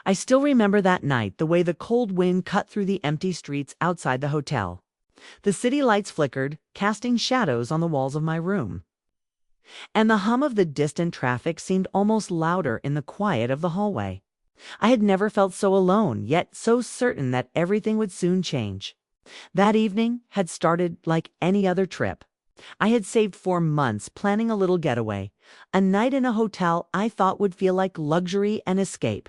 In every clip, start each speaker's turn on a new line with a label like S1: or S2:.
S1: I still remember that night, the way the cold wind cut through the empty streets outside the hotel. The city lights flickered, casting shadows on the walls of my room. And the hum of the distant traffic seemed almost louder in the quiet of the hallway. I had never felt so alone, yet so certain that everything would soon change. That evening had started like any other trip. I had saved for months, planning a little getaway, a night in a hotel I thought would feel like luxury and escape.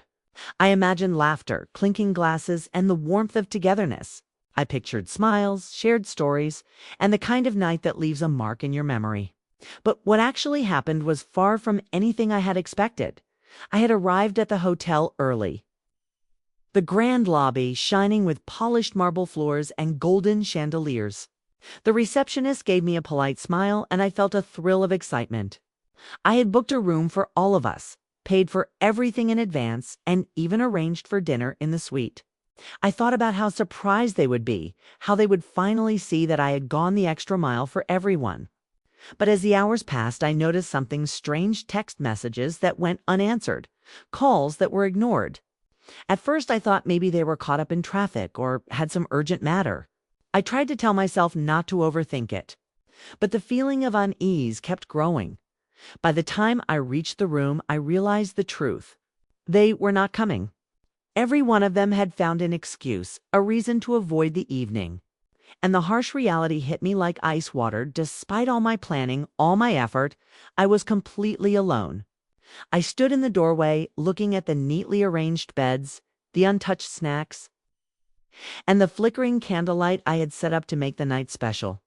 S1: I imagined laughter, clinking glasses, and the warmth of togetherness. I pictured smiles, shared stories, and the kind of night that leaves a mark in your memory. But what actually happened was far from anything I had expected. I had arrived at the hotel early. The grand lobby shining with polished marble floors and golden chandeliers. The receptionist gave me a polite smile, and I felt a thrill of excitement. I had booked a room for all of us, paid for everything in advance, and even arranged for dinner in the suite. I thought about how surprised they would be, how they would finally see that I had gone the extra mile for everyone. But as the hours passed, I noticed something strange: text messages that went unanswered, calls that were ignored. At first, I thought maybe they were caught up in traffic or had some urgent matter. I tried to tell myself not to overthink it. But the feeling of unease kept growing. By the time I reached the room, I realized the truth. They were not coming. Every one of them had found an excuse, a reason to avoid the evening. And the harsh reality hit me like ice water. Despite all my planning, all my effort, I was completely alone. I stood in the doorway, looking at the neatly arranged beds, the untouched snacks, and the flickering candlelight I had set up to make the night special.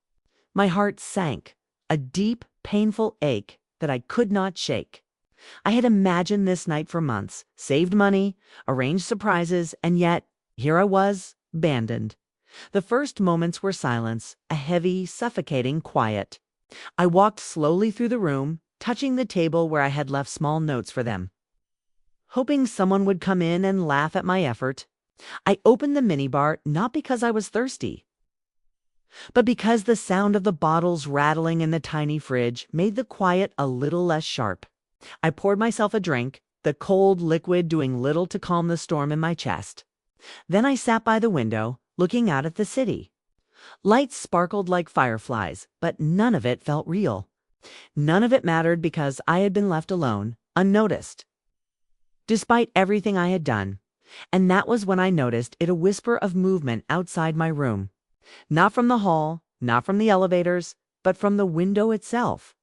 S1: My heart sank, a deep, painful ache that I could not shake. I had imagined this night for months, saved money, arranged surprises, and yet here I was, abandoned. The first moments were silence, a heavy, suffocating quiet. I walked slowly through the room, touching the table where I had left small notes for them, hoping someone would come in and laugh at my effort. I opened the minibar not because I was thirsty, but because the sound of the bottles rattling in the tiny fridge made the quiet a little less sharp. I poured myself a drink, the cold liquid doing little to calm the storm in my chest. Then I sat by the window, looking out at the city. Lights sparkled like fireflies, but none of it felt real. None of it mattered because I had been left alone, unnoticed, despite everything I had done. And that was when I noticed it, a whisper of movement outside my room. Not from the hall, not from the elevators, but from the window itself.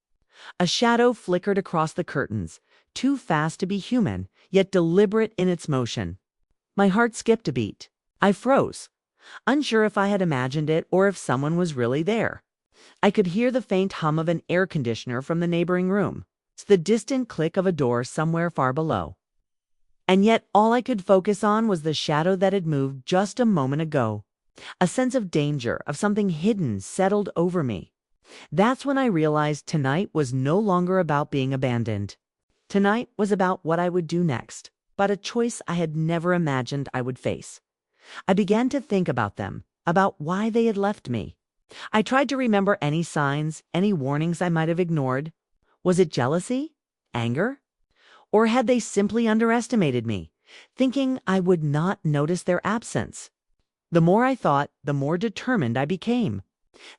S1: A shadow flickered across the curtains, too fast to be human, yet deliberate in its motion. My heart skipped a beat. I froze, unsure if I had imagined it or if someone was really there. I could hear the faint hum of an air conditioner from the neighboring room, the distant click of a door somewhere far below. And yet all I could focus on was the shadow that had moved just a moment ago. A sense of danger, of something hidden, settled over me. That's when I realized tonight was no longer about being abandoned. Tonight was about what I would do next, but a choice I had never imagined I would face. I began to think about them, about why they had left me. I tried to remember any signs, any warnings I might have ignored. Was it jealousy? Anger? Or had they simply underestimated me, thinking I would not notice their absence? The more I thought, the more determined I became.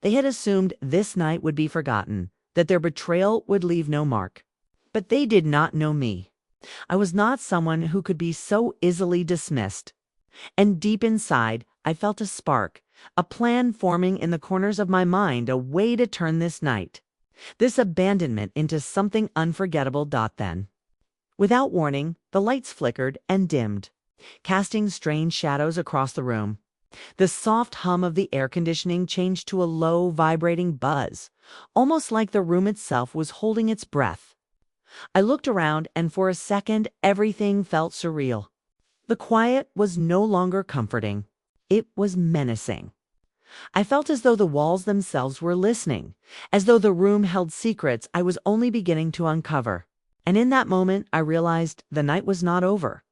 S1: They had assumed this night would be forgotten, that their betrayal would leave no mark. But they did not know me. I was not someone who could be so easily dismissed. And deep inside, I felt a spark, a plan forming in the corners of my mind, a way to turn this night, this abandonment, into something unforgettable. Then, without warning, the lights flickered and dimmed, casting strange shadows across the room. The soft hum of the air conditioning changed to a low, vibrating buzz, almost like the room itself was holding its breath. I looked around, and for a second, everything felt surreal. The quiet was no longer comforting. It was menacing. I felt as though the walls themselves were listening, as though the room held secrets I was only beginning to uncover. And in that moment, I realized the night was not over.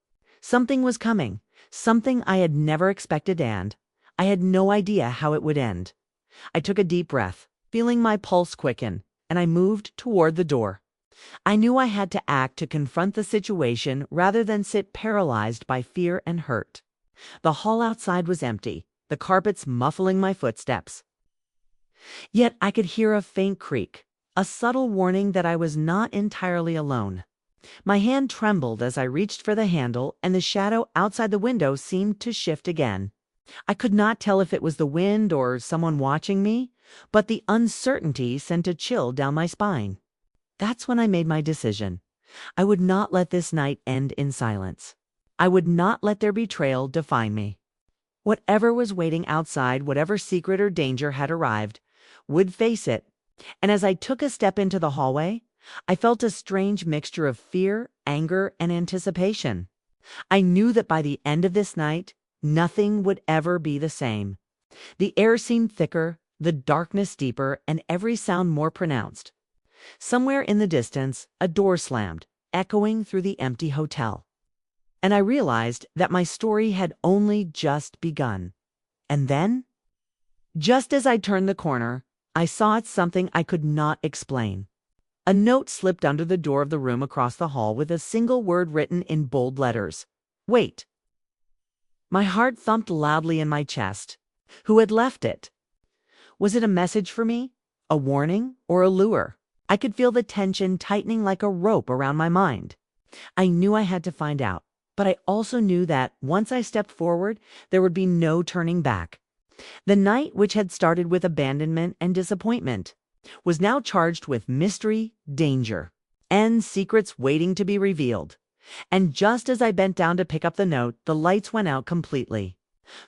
S1: Something was coming, something I had never expected, and I had no idea how it would end. I took a deep breath, feeling my pulse quicken, and I moved toward the door. I knew I had to act to confront the situation rather than sit paralyzed by fear and hurt. The hall outside was empty, the carpets muffling my footsteps. Yet I could hear a faint creak, a subtle warning that I was not entirely alone. My hand trembled as I reached for the handle, and the shadow outside the window seemed to shift again. I could not tell if it was the wind or someone watching me, but the uncertainty sent a chill down my spine. That's when I made my decision. I would not let this night end in silence. I would not let their betrayal define me. Whatever was waiting outside, whatever secret or danger had arrived, would face it. And as I took a step into the hallway, I felt a strange mixture of fear, anger, and anticipation. I knew that by the end of this night, nothing would ever be the same. The air seemed thicker, the darkness deeper, and every sound more pronounced. Somewhere in the distance, a door slammed, echoing through the empty hotel. And I realized that my story had only just begun. And then, just as I turned the corner, I saw something I could not explain. A note slipped under the door of the room across the hall with a single word written in bold letters. Wait. My heart thumped loudly in my chest. Who had left it? Was it a message for me? A warning or a lure? I could feel the tension tightening like a rope around my mind. I knew I had to find out, but I also knew that once I stepped forward, there would be no turning back. The night, which had started with abandonment and disappointment, was now charged with mystery, danger, and secrets waiting to be revealed. And just as I bent down to pick up the note, the lights went out completely.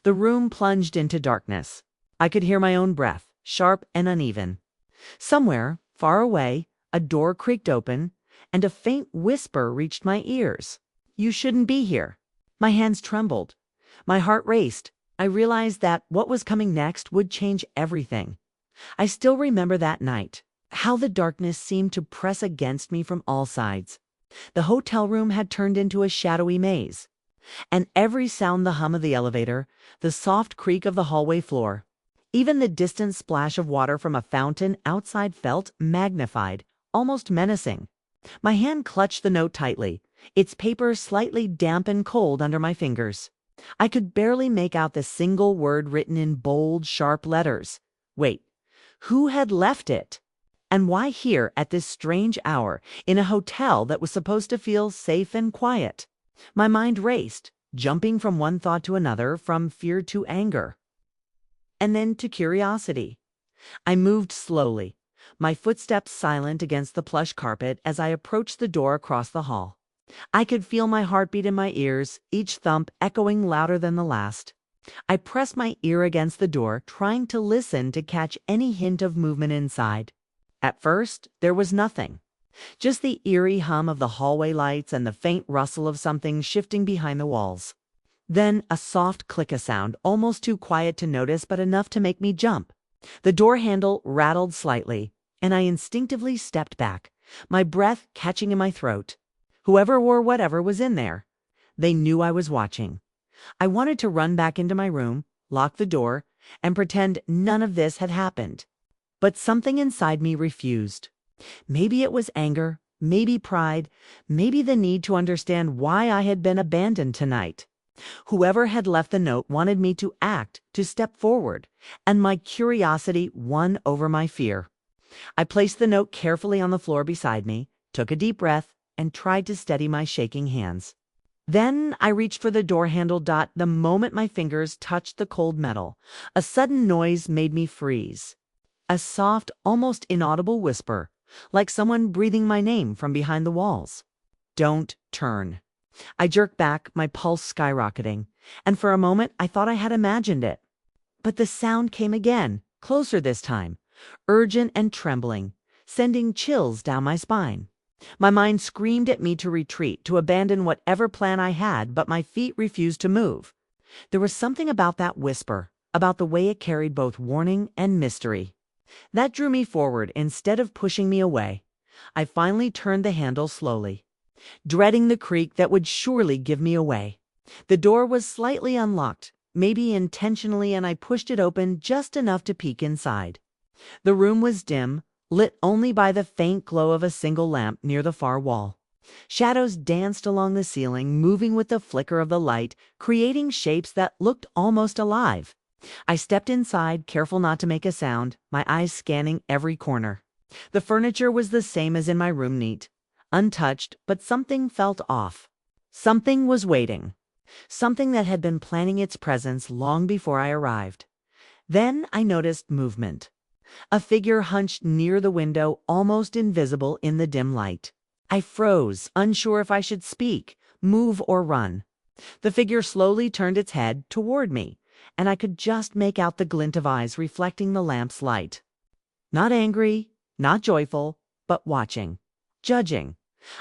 S1: The room plunged into darkness. I could hear my own breath, sharp and uneven. Somewhere, far away, a door creaked open, and a faint whisper reached my ears. You shouldn't be here. My hands trembled. My heart raced. I realized that what was coming next would change everything. I still remember that night, how the darkness seemed to press against me from all sides. The hotel room had turned into a shadowy maze, and every sound, the hum of the elevator, the soft creak of the hallway floor, even the distant splash of water from a fountain outside felt magnified, almost menacing. My hand clutched the note tightly, its paper slightly damp and cold under my fingers. I could barely make out the single word written in bold, sharp letters. Wait, who had left it? And why here at this strange hour, in a hotel that was supposed to feel safe and quiet? My mind raced, jumping from one thought to another, from fear to anger, and then to curiosity. I moved slowly, my footsteps silent against the plush carpet as I approached the door across the hall. I could feel my heartbeat in my ears, each thump echoing louder than the last. I pressed my ear against the door, trying to listen to catch any hint of movement inside. At first, there was nothing. Just the eerie hum of the hallway lights and the faint rustle of something shifting behind the walls. Then a soft click sound, almost too quiet to notice but enough to make me jump. The door handle rattled slightly, and I instinctively stepped back, my breath catching in my throat. Whoever or whatever was in there, they knew I was watching. I wanted to run back into my room, lock the door, and pretend none of this had happened. But something inside me refused. Maybe it was anger, maybe pride, maybe the need to understand why I had been abandoned tonight. Whoever had left the note wanted me to act, to step forward, and my curiosity won over my fear. I placed the note carefully on the floor beside me, took a deep breath, and tried to steady my shaking hands. Then I reached for the door handle. The moment my fingers touched the cold metal, a sudden noise made me freeze. A soft, almost inaudible whisper, like someone breathing my name from behind the walls. Don't turn. I jerked back, my pulse skyrocketing, and for a moment I thought I had imagined it. But the sound came again, closer this time, urgent and trembling, sending chills down my spine. My mind screamed at me to retreat, to abandon whatever plan I had, but my feet refused to move. There was something about that whisper, about the way it carried both warning and mystery, that drew me forward instead of pushing me away. I finally turned the handle slowly, dreading the creak that would surely give me away. The door was slightly unlocked, maybe intentionally, and I pushed it open just enough to peek inside. The room was dim, lit only by the faint glow of a single lamp near the far wall. Shadows danced along the ceiling, moving with the flicker of the light, creating shapes that looked almost alive. I stepped inside, careful not to make a sound, my eyes scanning every corner. The furniture was the same as in my room, neat, untouched, but something felt off. Something was waiting. Something that had been planning its presence long before I arrived. Then I noticed movement. A figure hunched near the window, almost invisible in the dim light. I froze, unsure if I should speak, move, or run. The figure slowly turned its head toward me, and I could just make out the glint of eyes reflecting the lamp's light. Not angry, not joyful, but watching, judging.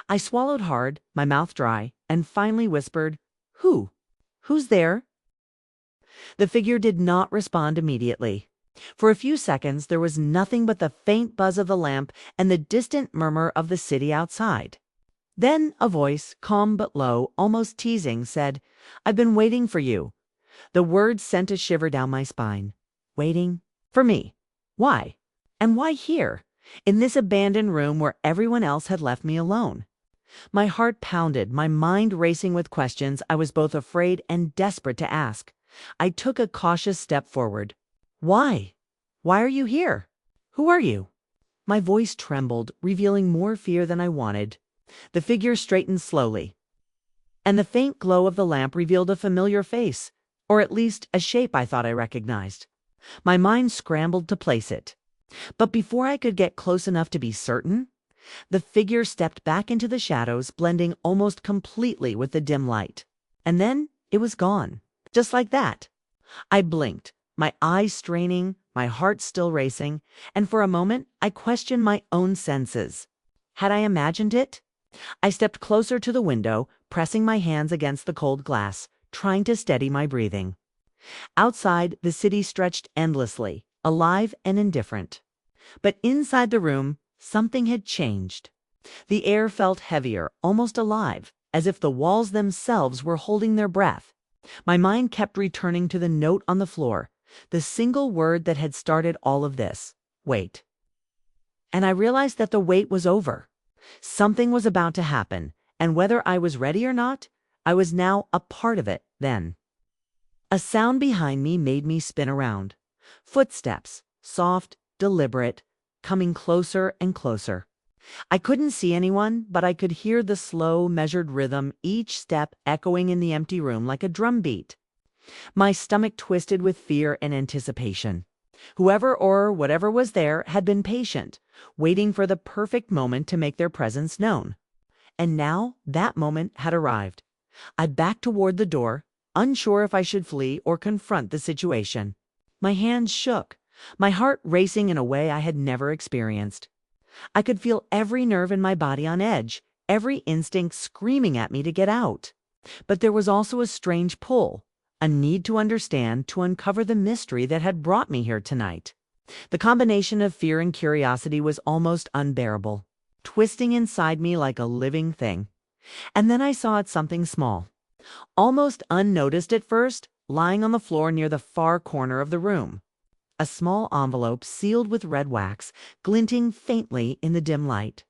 S1: I swallowed hard, my mouth dry, and finally whispered, "Who? Who's there?" The figure did not respond immediately. For a few seconds there was nothing but the faint buzz of the lamp and the distant murmur of the city outside. Then a voice, calm but low, almost teasing, said, "I've been waiting for you." The words sent a shiver down my spine. Waiting? For me? Why? And why here? In this abandoned room where everyone else had left me alone? My heart pounded, my mind racing with questions I was both afraid and desperate to ask. I took a cautious step forward. Why? Why are you here? Who are you? My voice trembled, revealing more fear than I wanted. The figure straightened slowly, and the faint glow of the lamp revealed a familiar face, or at least a shape I thought I recognized. My mind scrambled to place it. But before I could get close enough to be certain, the figure stepped back into the shadows, blending almost completely with the dim light. And then it was gone, just like that. I blinked, my eyes straining, my heart still racing, and for a moment I questioned my own senses. Had I imagined it? I stepped closer to the window, pressing my hands against the cold glass, trying to steady my breathing. Outside, the city stretched endlessly, alive and indifferent. But inside the room, something had changed. The air felt heavier, almost alive, as if the walls themselves were holding their breath. My mind kept returning to the note on the floor, the single word that had started all of this: wait. And I realized that the wait was over. Something was about to happen, and whether I was ready or not, I was now a part of it then. A sound behind me made me spin around. Footsteps, soft, deliberate, coming closer and closer. I couldn't see anyone, but I could hear the slow, measured rhythm, each step echoing in the empty room like a drum beat. My stomach twisted with fear and anticipation. Whoever or whatever was there had been patient, waiting for the perfect moment to make their presence known. And now that moment had arrived. I backed toward the door, unsure if I should flee or confront the situation. My hands shook, my heart racing in a way I had never experienced. I could feel every nerve in my body on edge, every instinct screaming at me to get out. But there was also a strange pull, a need to understand, to uncover the mystery that had brought me here tonight. The combination of fear and curiosity was almost unbearable, twisting inside me like a living thing. And then I saw it, something small, almost unnoticed at first, lying on the floor near the far corner of the room. A small envelope sealed with red wax, glinting faintly in the dim light.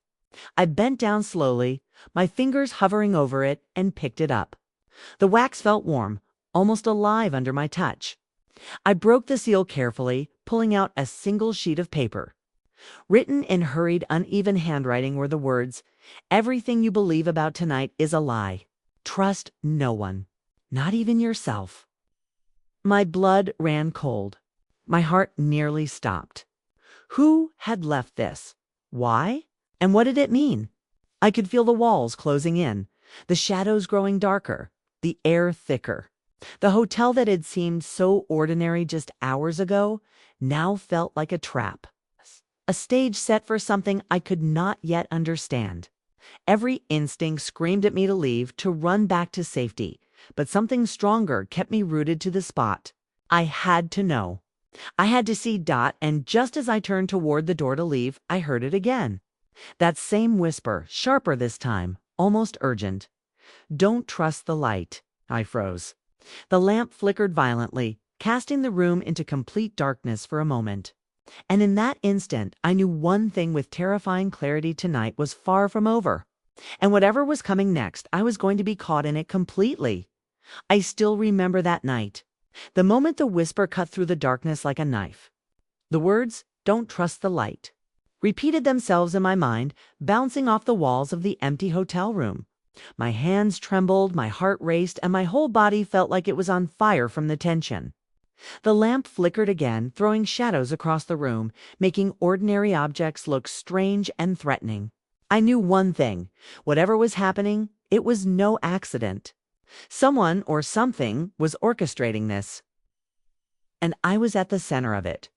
S1: I bent down slowly, my fingers hovering over it, and picked it up. The wax felt warm, almost alive under my touch. I broke the seal carefully, pulling out a single sheet of paper. Written in hurried, uneven handwriting were the words, "Everything you believe about tonight is a lie. Trust no one, not even yourself." My blood ran cold. My heart nearly stopped. Who had left this? Why? And what did it mean? I could feel the walls closing in, the shadows growing darker, the air thicker. The hotel that had seemed so ordinary just hours ago now felt like a trap. A stage set for something I could not yet understand. Every instinct screamed at me to leave, to run back to safety, but something stronger kept me rooted to the spot. I had to know. I had to see Dot, and just as I turned toward the door to leave, I heard it again. That same whisper, sharper this time, almost urgent. "Don't trust the light." I froze. The lamp flickered violently, casting the room into complete darkness for a moment. And in that instant, I knew one thing with terrifying clarity: tonight was far from over. And whatever was coming next, I was going to be caught in it completely. I still remember that night. The moment the whisper cut through the darkness like a knife. The words, "Don't trust the light," repeated themselves in my mind, bouncing off the walls of the empty hotel room. My hands trembled, my heart raced, and my whole body felt like it was on fire from the tension. The lamp flickered again, throwing shadows across the room, making ordinary objects look strange and threatening. I knew one thing: whatever was happening, it was no accident. Someone or something was orchestrating this. And I was at the center of it.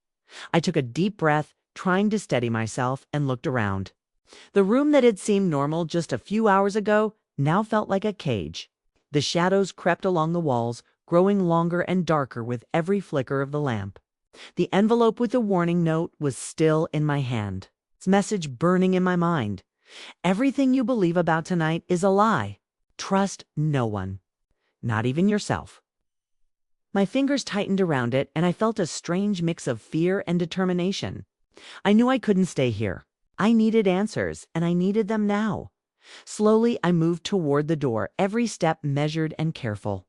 S1: I took a deep breath, trying to steady myself, and looked around. The room that had seemed normal just a few hours ago now felt like a cage. The shadows crept along the walls, growing longer and darker with every flicker of the lamp. The envelope with the warning note was still in my hand, its message burning in my mind. Everything you believe about tonight is a lie. Trust no one, not even yourself. My fingers tightened around it, and I felt a strange mix of fear and determination. I knew I couldn't stay here. I needed answers, and I needed them now. Slowly, I moved toward the door, every step measured and careful.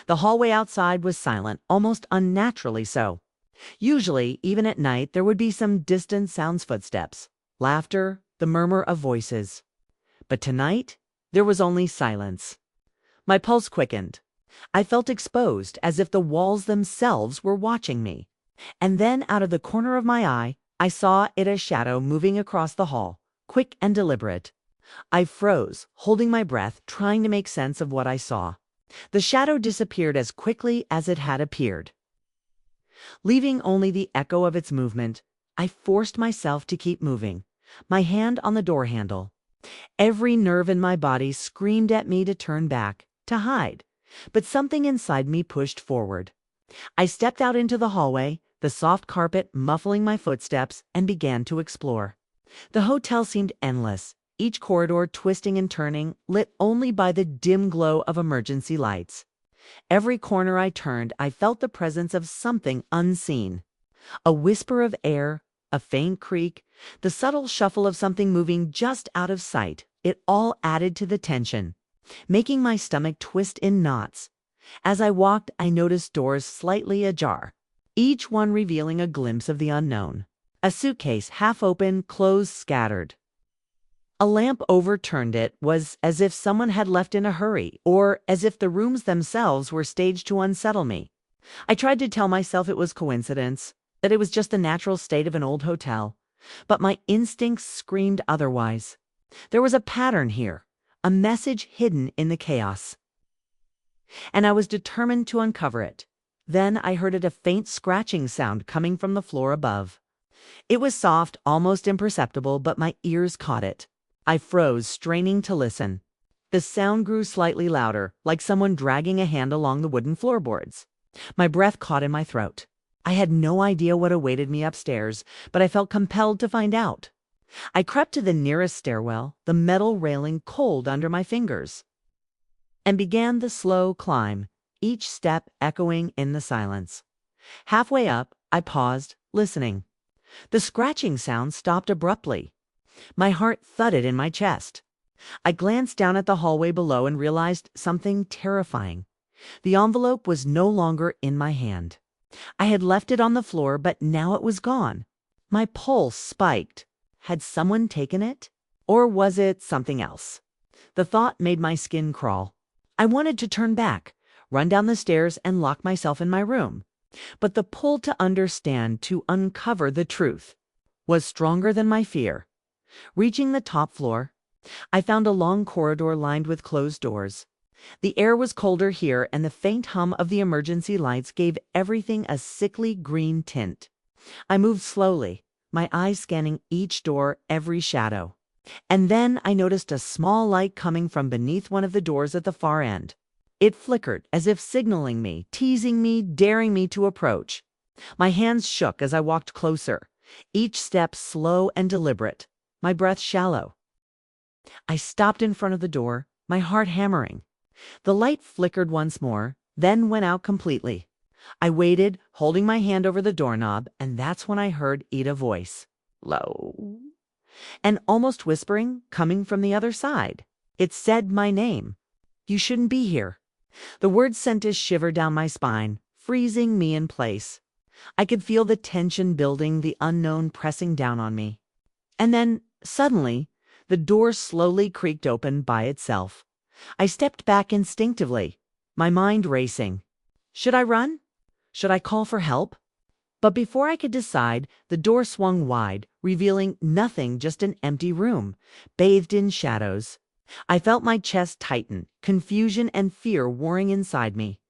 S1: The hallway outside was silent, almost unnaturally so. Usually, even at night, there would be some distant sounds: footsteps, laughter, the murmur of voices. But tonight, there was only silence. My pulse quickened. I felt exposed, as if the walls themselves were watching me. And then, out of the corner of my eye, I saw a shadow moving across the hall, quick and deliberate. I froze, holding my breath, trying to make sense of what I saw. The shadow disappeared as quickly as it had appeared, leaving only the echo of its movement. I forced myself to keep moving, my hand on the door handle. Every nerve in my body screamed at me to turn back, to hide, but something inside me pushed forward. I stepped out into the hallway, the soft carpet muffling my footsteps, and began to explore. The hotel seemed endless, each corridor twisting and turning, lit only by the dim glow of emergency lights. Every corner I turned, I felt the presence of something unseen. A whisper of air, a faint creak, the subtle shuffle of something moving just out of sight. It all added to the tension, making my stomach twist in knots. As I walked, I noticed doors slightly ajar, each one revealing a glimpse of the unknown. A suitcase, half open, clothes scattered. A lamp overturned. It was as if someone had left in a hurry, or as if the rooms themselves were staged to unsettle me. I tried to tell myself it was coincidence, that it was just the natural state of an old hotel, but my instincts screamed otherwise. There was a pattern here, a message hidden in the chaos, and I was determined to uncover it. Then I heard a faint scratching sound coming from the floor above. It was soft, almost imperceptible, but my ears caught it. I froze, straining to listen. The sound grew slightly louder, like someone dragging a hand along the wooden floorboards. My breath caught in my throat. I had no idea what awaited me upstairs, but I felt compelled to find out. I crept to the nearest stairwell, the metal railing cold under my fingers, and began the slow climb, each step echoing in the silence. Halfway up, I paused, listening. The scratching sound stopped abruptly. My heart thudded in my chest. I glanced down at the hallway below and realized something terrifying. The envelope was no longer in my hand. I had left it on the floor, but now it was gone. My pulse spiked. Had someone taken it? Or was it something else? The thought made my skin crawl. I wanted to turn back, run down the stairs, and lock myself in my room. But the pull to understand, to uncover the truth, was stronger than my fear. Reaching the top floor, I found a long corridor lined with closed doors. The air was colder here, and the faint hum of the emergency lights gave everything a sickly green tint. I moved slowly, my eyes scanning each door, every shadow. And then I noticed a small light coming from beneath one of the doors at the far end. It flickered, as if signaling me, teasing me, daring me to approach. My hands shook as I walked closer, each step slow and deliberate, my breath shallow. I stopped in front of the door, my heart hammering. The light flickered once more, then went out completely. I waited, holding my hand over the doorknob, and that's when I heard Ida voice, low, and almost whispering, coming from the other side. It said my name. You shouldn't be here. The words sent a shiver down my spine, freezing me in place. I could feel the tension building, the unknown pressing down on me. And then, suddenly, the door slowly creaked open by itself. I stepped back instinctively, my mind racing. Should I run? Should I call for help? But before I could decide, the door swung wide, revealing nothing, just an empty room, bathed in shadows. I felt my chest tighten, confusion and fear warring inside me.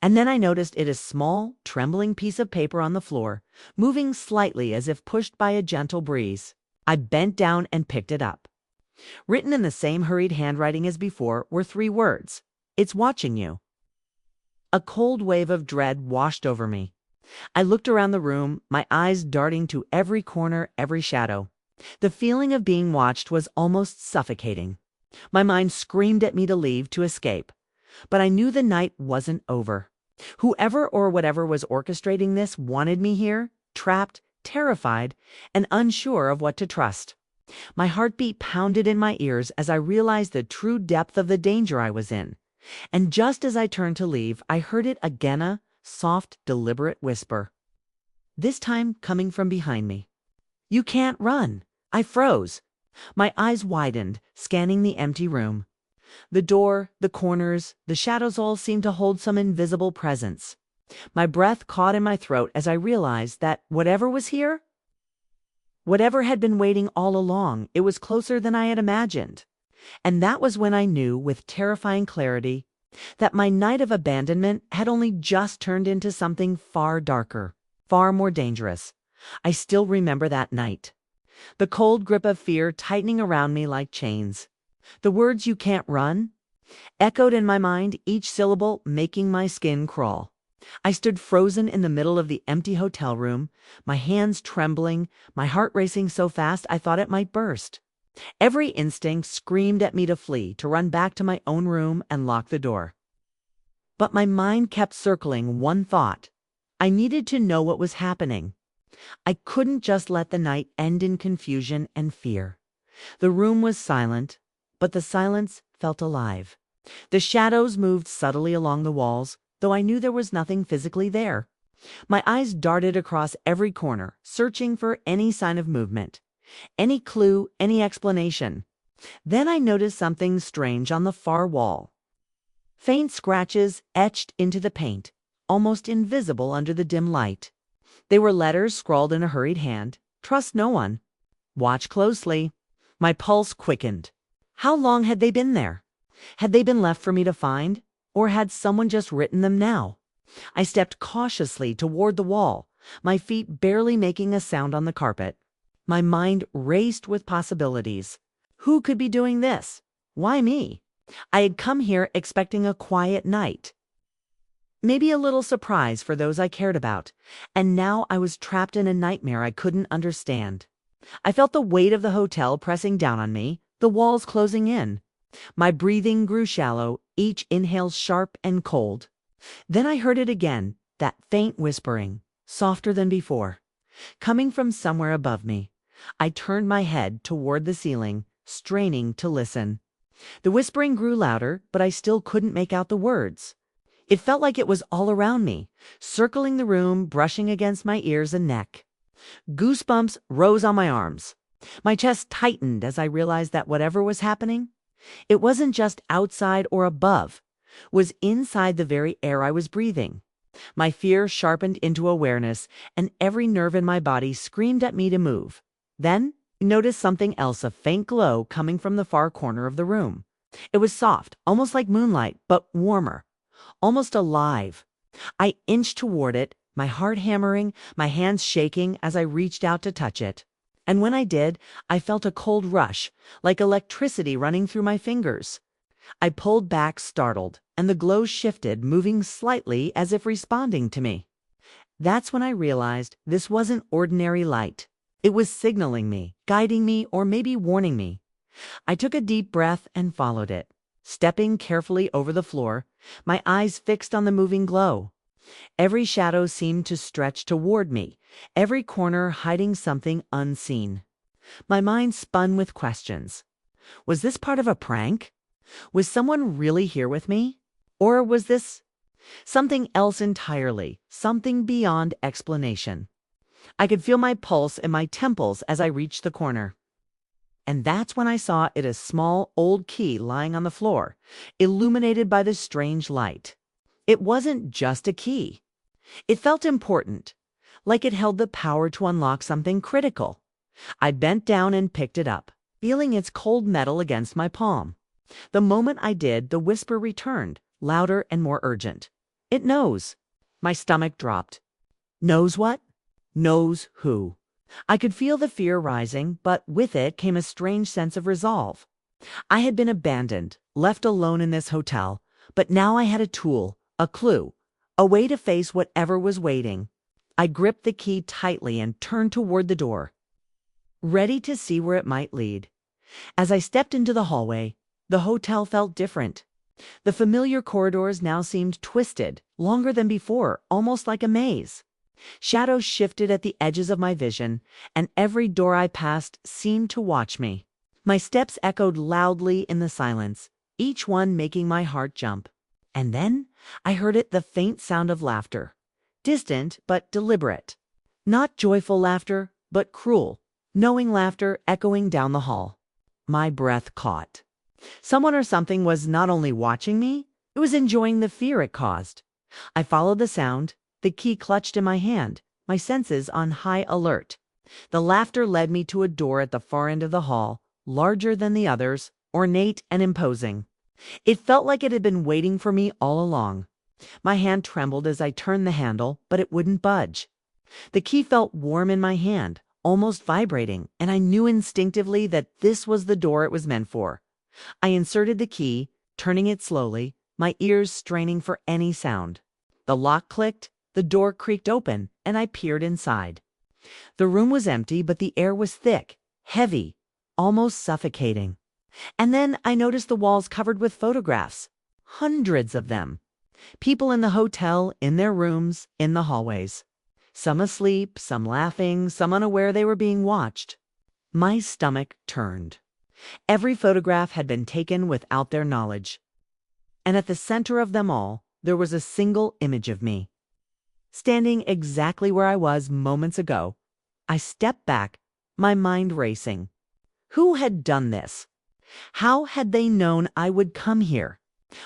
S1: And then I noticed it a small, trembling piece of paper on the floor, moving slightly as if pushed by a gentle breeze. I bent down and picked it up. Written in the same hurried handwriting as before were 3 words. It's watching you. A cold wave of dread washed over me. I looked around the room, my eyes darting to every corner, every shadow. The feeling of being watched was almost suffocating. My mind screamed at me to leave, to escape. But I knew the night wasn't over. Whoever or whatever was orchestrating this wanted me here, trapped, terrified, and unsure of what to trust. My heartbeat pounded in my ears as I realized the true depth of the danger I was in. And just as I turned to leave, I heard it again, a soft, deliberate whisper. This time coming from behind me. You can't run. I froze. My eyes widened, scanning the empty room. The door, the corners, the shadows all seemed to hold some invisible presence. My breath caught in my throat as I realized that whatever was here, whatever had been waiting all along, it was closer than I had imagined. And that was when I knew, with terrifying clarity, that my night of abandonment had only just turned into something far darker, far more dangerous. I still remember that night. The cold grip of fear tightening around me like chains. The words "you can't run" echoed in my mind, each syllable making my skin crawl. I stood frozen in the middle of the empty hotel room, my hands trembling, my heart racing so fast I thought it might burst. Every instinct screamed at me to flee, to run back to my own room and lock the door. But my mind kept circling one thought. I needed to know what was happening. I couldn't just let the night end in confusion and fear. The room was silent, but the silence felt alive. The shadows moved subtly along the walls, though I knew there was nothing physically there. My eyes darted across every corner, searching for any sign of movement, any clue, any explanation. Then I noticed something strange on the far wall. Faint scratches etched into the paint, almost invisible under the dim light. They were letters scrawled in a hurried hand. Trust no one. Watch closely. My pulse quickened. How long had they been there? Had they been left for me to find? Or had someone just written them now? I stepped cautiously toward the wall, my feet barely making a sound on the carpet. My mind raced with possibilities. Who could be doing this? Why me? I had come here expecting a quiet night. Maybe a little surprise for those I cared about, and now I was trapped in a nightmare I couldn't understand. I felt the weight of the hotel pressing down on me, the walls closing in. My breathing grew shallow, each inhale sharp and cold. Then I heard it again, that faint whispering, softer than before, coming from somewhere above me. I turned my head toward the ceiling, straining to listen. The whispering grew louder, but I still couldn't make out the words. It felt like it was all around me, circling the room, brushing against my ears and neck. Goosebumps rose on my arms. My chest tightened as I realized that whatever was happening, it wasn't just outside or above, was inside the very air I was breathing. My fear sharpened into awareness, and every nerve in my body screamed at me to move. Then I noticed something else, a faint glow coming from the far corner of the room. It was soft, almost like moonlight, but warmer, almost alive. I inched toward it, my heart hammering, my hands shaking as I reached out to touch it. And when I did, I felt a cold rush, like electricity running through my fingers. I pulled back, startled, and the glow shifted, moving slightly as if responding to me. That's when I realized this wasn't ordinary light. It was signaling me, guiding me, or maybe warning me. I took a deep breath and followed it, stepping carefully over the floor, my eyes fixed on the moving glow. Every shadow seemed to stretch toward me, every corner hiding something unseen. My mind spun with questions. Was this part of a prank? Was someone really here with me? Or was this something else entirely, something beyond explanation? I could feel my pulse in my temples as I reached the corner. And that's when I saw it a small, old key lying on the floor, illuminated by the strange light. It wasn't just a key. It felt important, like it held the power to unlock something critical. I bent down and picked it up, feeling its cold metal against my palm. The moment I did, the whisper returned, louder and more urgent. It knows. My stomach dropped. Knows what? Knows who. I could feel the fear rising, but with it came a strange sense of resolve. I had been abandoned, left alone in this hotel, but now I had a tool, a clue, a way to face whatever was waiting. I gripped the key tightly and turned toward the door, ready to see where it might lead. As I stepped into the hallway, the hotel felt different. The familiar corridors now seemed twisted, longer than before, almost like a maze. Shadows shifted at the edges of my vision, and every door I passed seemed to watch me. My steps echoed loudly in the silence, each one making my heart jump. And then I heard the faint sound of laughter. Distant but deliberate. Not joyful laughter, but cruel, knowing laughter echoing down the hall. My breath caught. Someone or something was not only watching me, it was enjoying the fear it caused. I followed the sound, the key clutched in my hand, my senses on high alert. The laughter led me to a door at the far end of the hall, larger than the others, ornate and imposing. It felt like it had been waiting for me all along. My hand trembled as I turned the handle, but it wouldn't budge. The key felt warm in my hand, almost vibrating, and I knew instinctively that this was the door it was meant for. I inserted the key, turning it slowly, my ears straining for any sound. The lock clicked, the door creaked open, and I peered inside. The room was empty, but the air was thick, heavy, almost suffocating. And then I noticed the walls covered with photographs. Hundreds of them. People in the hotel, in their rooms, in the hallways. Some asleep, some laughing, some unaware they were being watched. My stomach turned. Every photograph had been taken without their knowledge. And at the center of them all, there was a single image of me. Standing exactly where I was moments ago. I stepped back, my mind racing. Who had done this? How had they known I would come here?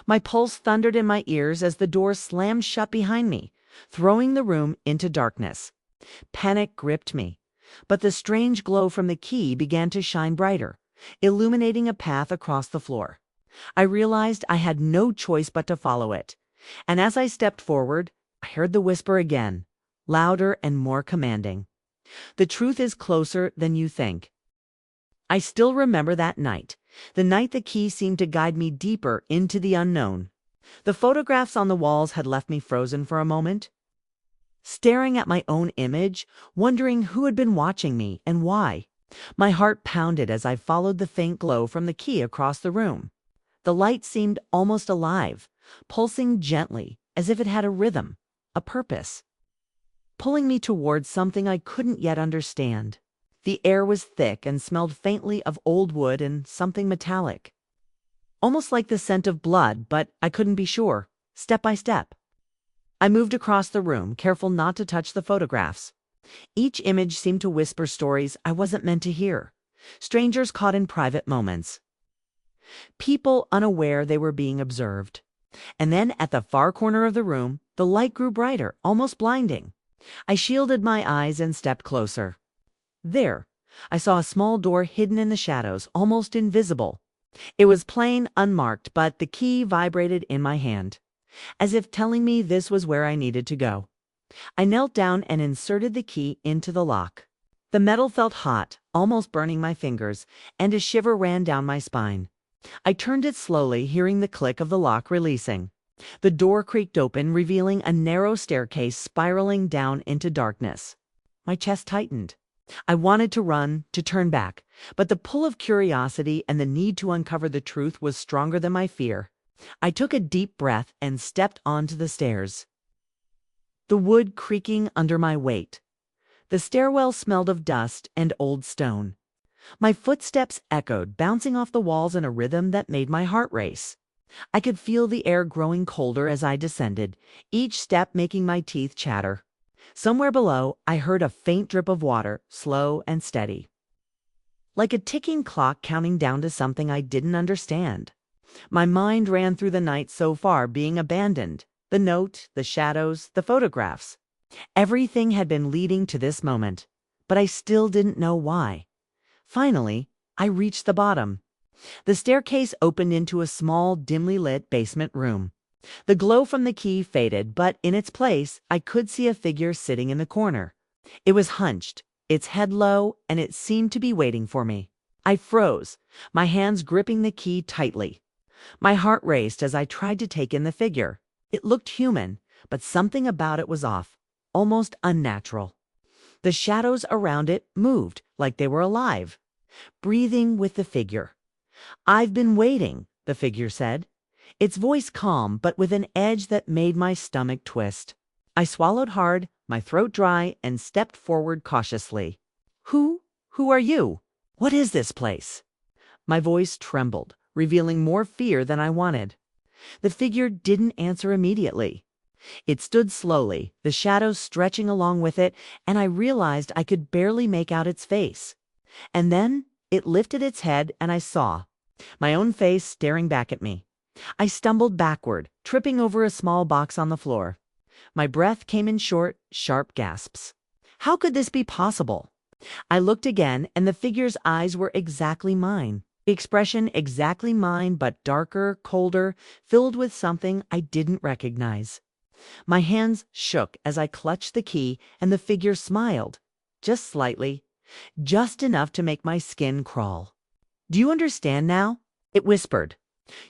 S1: My pulse thundered in my ears as the door slammed shut behind me, throwing the room into darkness. Panic gripped me, but the strange glow from the key began to shine brighter, illuminating a path across the floor. I realized I had no choice but to follow it, and as I stepped forward, I heard the whisper again, louder and more commanding. The truth is closer than you think. I still remember that night, the night the key seemed to guide me deeper into the unknown. The photographs on the walls had left me frozen for a moment, staring at my own image, wondering who had been watching me and why. My heart pounded as I followed the faint glow from the key across the room. The light seemed almost alive, pulsing gently, as if it had a rhythm, a purpose, pulling me towards something I couldn't yet understand. The air was thick and smelled faintly of old wood and something metallic. Almost like the scent of blood, but I couldn't be sure. Step by step, I moved across the room, careful not to touch the photographs. Each image seemed to whisper stories I wasn't meant to hear. Strangers caught in private moments. People unaware they were being observed. And then at the far corner of the room, the light grew brighter, almost blinding. I shielded my eyes and stepped closer. There, I saw a small door hidden in the shadows, almost invisible. It was plain, unmarked, but the key vibrated in my hand, as if telling me this was where I needed to go. I knelt down and inserted the key into the lock. The metal felt hot, almost burning my fingers, and a shiver ran down my spine. I turned it slowly, hearing the click of the lock releasing. The door creaked open, revealing a narrow staircase spiraling down into darkness. My chest tightened. I wanted to run, to turn back, but the pull of curiosity and the need to uncover the truth was stronger than my fear. I took a deep breath and stepped onto the stairs. the wood creaking under my weight. The stairwell smelled of dust and old stone. My footsteps echoed, bouncing off the walls in a rhythm that made my heart race. I could feel the air growing colder as I descended, each step making my teeth chatter. Somewhere below, I heard a faint drip of water, slow and steady, like a ticking clock counting down to something I didn't understand. My mind ran through the night so far being abandoned, the note, the shadows, the photographs. Everything had been leading to this moment, but I still didn't know why. Finally, I reached the bottom. The staircase opened into a small, dimly lit basement room. The glow from the key faded, but in its place, I could see a figure sitting in the corner. It was hunched, its head low, and it seemed to be waiting for me. I froze, my hands gripping the key tightly. My heart raced as I tried to take in the figure. It looked human, but something about it was off, almost unnatural. The shadows around it moved like they were alive, breathing with the figure. "I've been waiting," the figure said, its voice calm but with an edge that made my stomach twist. I swallowed hard, my throat dry, and stepped forward cautiously. Who are you? What is this place?" My voice trembled, revealing more fear than I wanted. The figure didn't answer immediately. It stood slowly, the shadows stretching along with it, and I realized I could barely make out its face. And then it lifted its head and I saw my own face staring back at me. I stumbled backward, tripping over a small box on the floor. My breath came in short, sharp gasps. How could this be possible? I looked again, and the figure's eyes were exactly mine. The expression exactly mine, but darker, colder, filled with something I didn't recognize. My hands shook as I clutched the key, and the figure smiled, just slightly, just enough to make my skin crawl. "Do you understand now?" it whispered.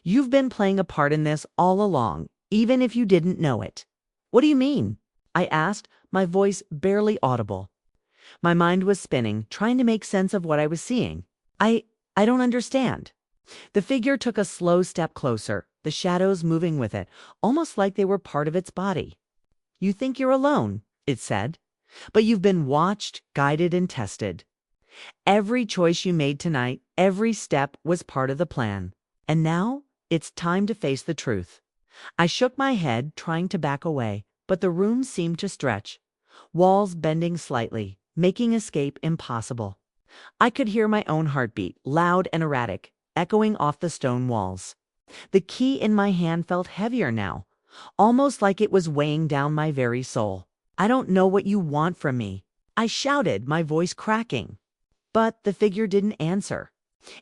S1: "You've been playing a part in this all along, even if you didn't know it." "What do you mean?" I asked, my voice barely audible. My mind was spinning, trying to make sense of what I was seeing. I don't understand." The figure took a slow step closer, the shadows moving with it, almost like they were part of its body. "You think you're alone," it said, "but you've been watched, guided, and tested. Every choice you made tonight, every step was part of the plan. And now it's time to face the truth." I shook my head, trying to back away, but the room seemed to stretch, walls bending slightly, making escape impossible. I could hear my own heartbeat, loud and erratic, echoing off the stone walls. The key in my hand felt heavier now, almost like it was weighing down my very soul. "I don't know what you want from me," I shouted, my voice cracking. But the figure didn't answer.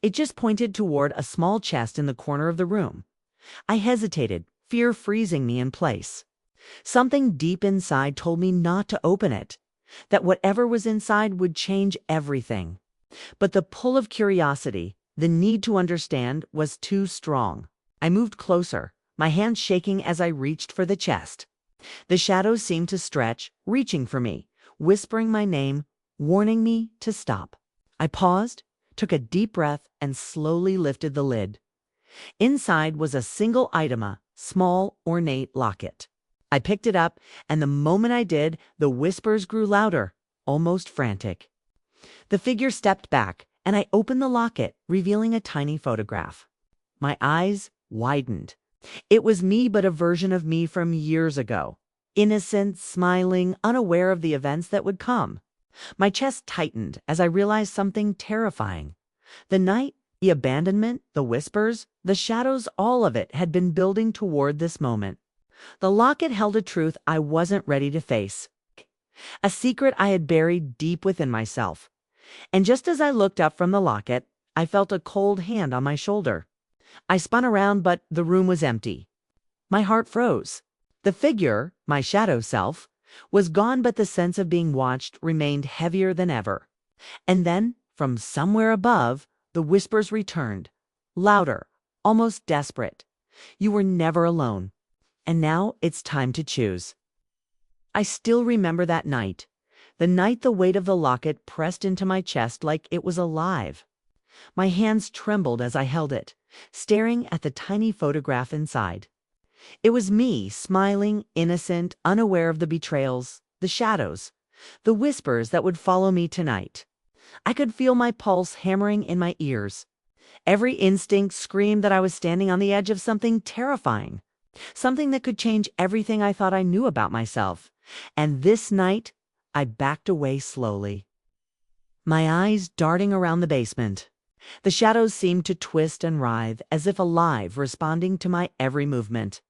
S1: It just pointed toward a small chest in the corner of the room. I hesitated, fear freezing me in place. Something deep inside told me not to open it, that whatever was inside would change everything. But the pull of curiosity, the need to understand, was too strong. I moved closer, my hands shaking as I reached for the chest. The shadows seemed to stretch, reaching for me, whispering my name, warning me to stop. I paused, took a deep breath, and slowly lifted the lid. Inside was a single item, a small, ornate locket. I picked it up, and the moment I did, the whispers grew louder, almost frantic. The figure stepped back, and I opened the locket, revealing a tiny photograph. My eyes widened. It was me, but a version of me from years ago. Innocent, smiling, unaware of the events that would come. My chest tightened as I realized something terrifying. The night, the abandonment, the whispers, the shadows, all of it had been building toward this moment. The locket held a truth I wasn't ready to face. A secret I had buried deep within myself. And just as I looked up from the locket, I felt a cold hand on my shoulder. I spun around, but the room was empty. My heart froze. The figure, my shadow self, was gone, but the sense of being watched remained heavier than ever. And then, from somewhere above, the whispers returned, louder, almost desperate. "You were never alone. And now it's time to choose." I still remember that night. The night the weight of the locket pressed into my chest like it was alive. My hands trembled as I held it, staring at the tiny photograph inside. It was me, smiling, innocent, unaware of the betrayals, the shadows, the whispers that would follow me tonight. I could feel my pulse hammering in my ears. Every instinct screamed that I was standing on the edge of something terrifying, something that could change everything I thought I knew about myself. And this night, I backed away slowly, my eyes darting around the basement. The shadows seemed to twist and writhe, as if alive, responding to my every movement.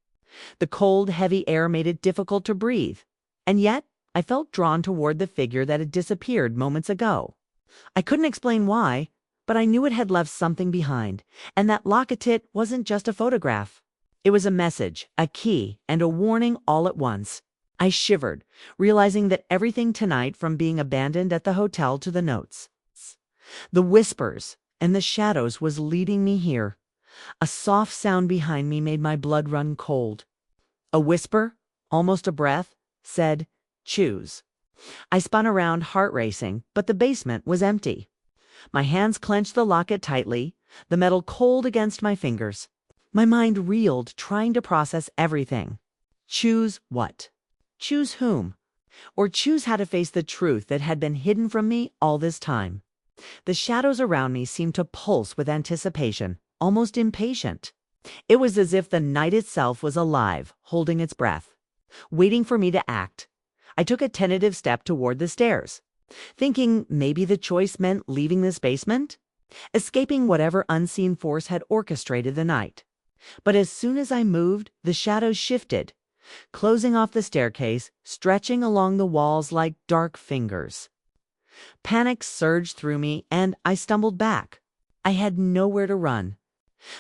S1: The cold, heavy air made it difficult to breathe, and yet I felt drawn toward the figure that had disappeared moments ago. I couldn't explain why, but I knew it had left something behind, and that Locatit wasn't just a photograph. It was a message, a key, and a warning all at once. I shivered, realizing that everything tonight, from being abandoned at the hotel to the notes, the whispers, and the shadows, was leading me here. A soft sound behind me made my blood run cold. A whisper, almost a breath, said, "Choose." I spun around, heart racing, but the basement was empty. My hands clenched the locket tightly, the metal cold against my fingers. My mind reeled, trying to process everything. Choose what? Choose whom? Or choose how to face the truth that had been hidden from me all this time? The shadows around me seemed to pulse with anticipation, almost impatient. It was as if the night itself was alive, holding its breath, waiting for me to act. I took a tentative step toward the stairs, thinking maybe the choice meant leaving this basement, escaping whatever unseen force had orchestrated the night. But as soon as I moved, the shadows shifted, closing off the staircase, stretching along the walls like dark fingers. Panic surged through me, and I stumbled back. I had nowhere to run.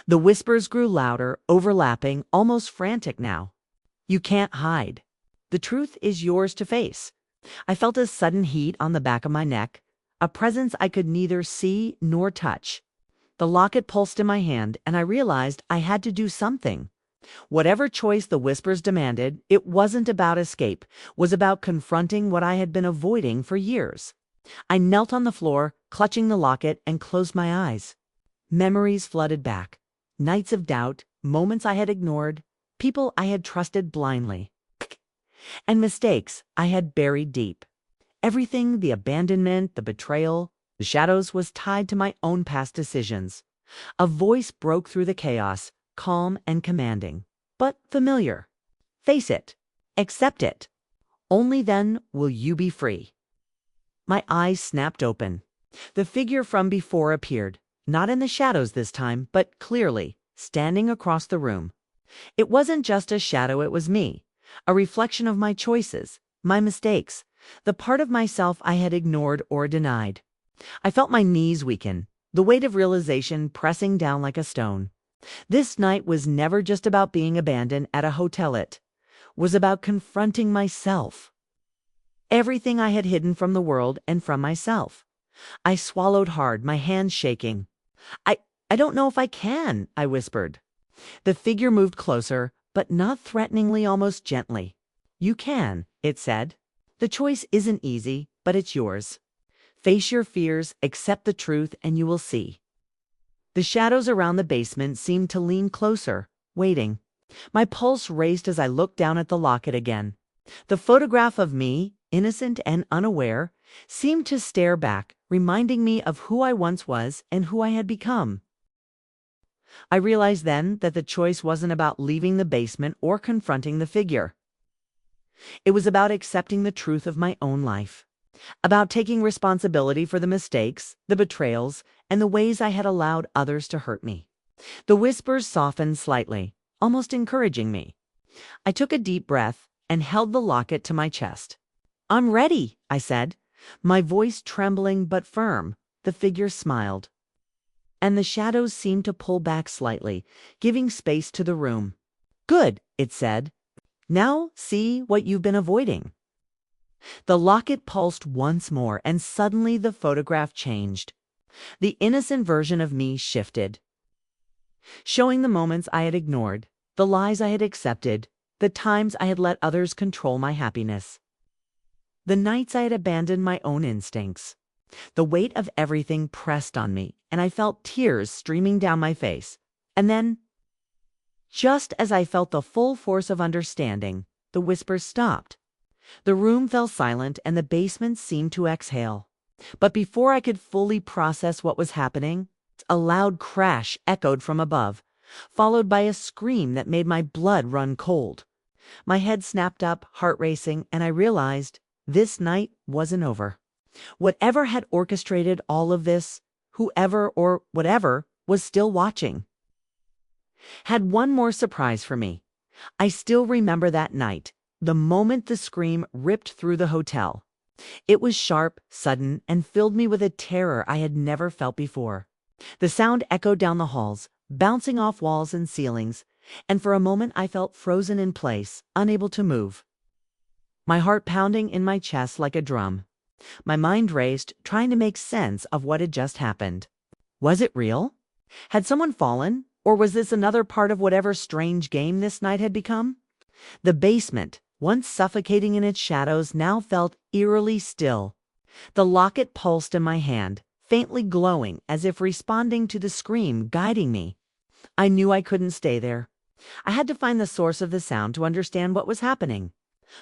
S1: The whispers grew louder, overlapping, almost frantic now. You can't hide. The truth is yours to face. I felt a sudden heat on the back of my neck, a presence I could neither see nor touch. The locket pulsed in my hand, and I realized I had to do something. Whatever choice the whispers demanded, it wasn't about escape, was about confronting what I had been avoiding for years. I knelt on the floor, clutching the locket, and closed my eyes. Memories flooded back. Nights of doubt, moments I had ignored, people I had trusted blindly, and mistakes I had buried deep. Everything, the abandonment, the betrayal, the shadows, was tied to my own past decisions. A voice broke through the chaos, calm and commanding, but familiar. Face it. Accept it. Only then will you be free. My eyes snapped open. The figure from before appeared, not in the shadows this time, but clearly, standing across the room. It wasn't just a shadow, it was me, a reflection of my choices, my mistakes, the part of myself I had ignored or denied. I felt my knees weaken, the weight of realization pressing down like a stone. This night was never just about being abandoned at a hotel. It was about confronting myself. Everything I had hidden from the world and from myself. I swallowed hard, my hands shaking. I don't know if I can, I whispered. The figure moved closer, but not threateningly, almost gently. You can, it said. The choice isn't easy, but it's yours. Face your fears, accept the truth, and you will see. The shadows around the basement seemed to lean closer, waiting. My pulse raced as I looked down at the locket again. The photograph of me, innocent and unaware, seemed to stare back, reminding me of who I once was and who I had become. I realized then that the choice wasn't about leaving the basement or confronting the figure. It was about accepting the truth of my own life, about taking responsibility for the mistakes, the betrayals, and the ways I had allowed others to hurt me. The whispers softened slightly, almost encouraging me. I took a deep breath and held the locket to my chest. I'm ready, I said, my voice trembling but firm. The figure smiled, and the shadows seemed to pull back slightly, giving space to the room. Good, it said. Now see what you've been avoiding. The locket pulsed once more, and suddenly the photograph changed. The innocent version of me shifted, showing the moments I had ignored, the lies I had accepted, the times I had let others control my happiness, the nights I had abandoned my own instincts. The weight of everything pressed on me, and I felt tears streaming down my face. And then, Just as I felt the full force of understanding, the whispers stopped. The room fell silent and the basement seemed to exhale. But before I could fully process what was happening, a loud crash echoed from above, followed by a scream that made my blood run cold. My head snapped up, heart racing, and I realized this night wasn't over. Whatever had orchestrated all of this, whoever or whatever, was still watching. Had one more surprise for me. I still remember that night, the moment the scream ripped through the hotel. It was sharp, sudden, and filled me with a terror I had never felt before. The sound echoed down the halls, bouncing off walls and ceilings, and for a moment I felt frozen in place, unable to move. My heart pounding in my chest like a drum. My mind raced, trying to make sense of what had just happened. Was it real? Had someone fallen? Or was this another part of whatever strange game this night had become? The basement, once suffocating in its shadows, now felt eerily still. The locket pulsed in my hand, faintly glowing as if responding to the scream guiding me. I knew I couldn't stay there. I had to find the source of the sound to understand what was happening.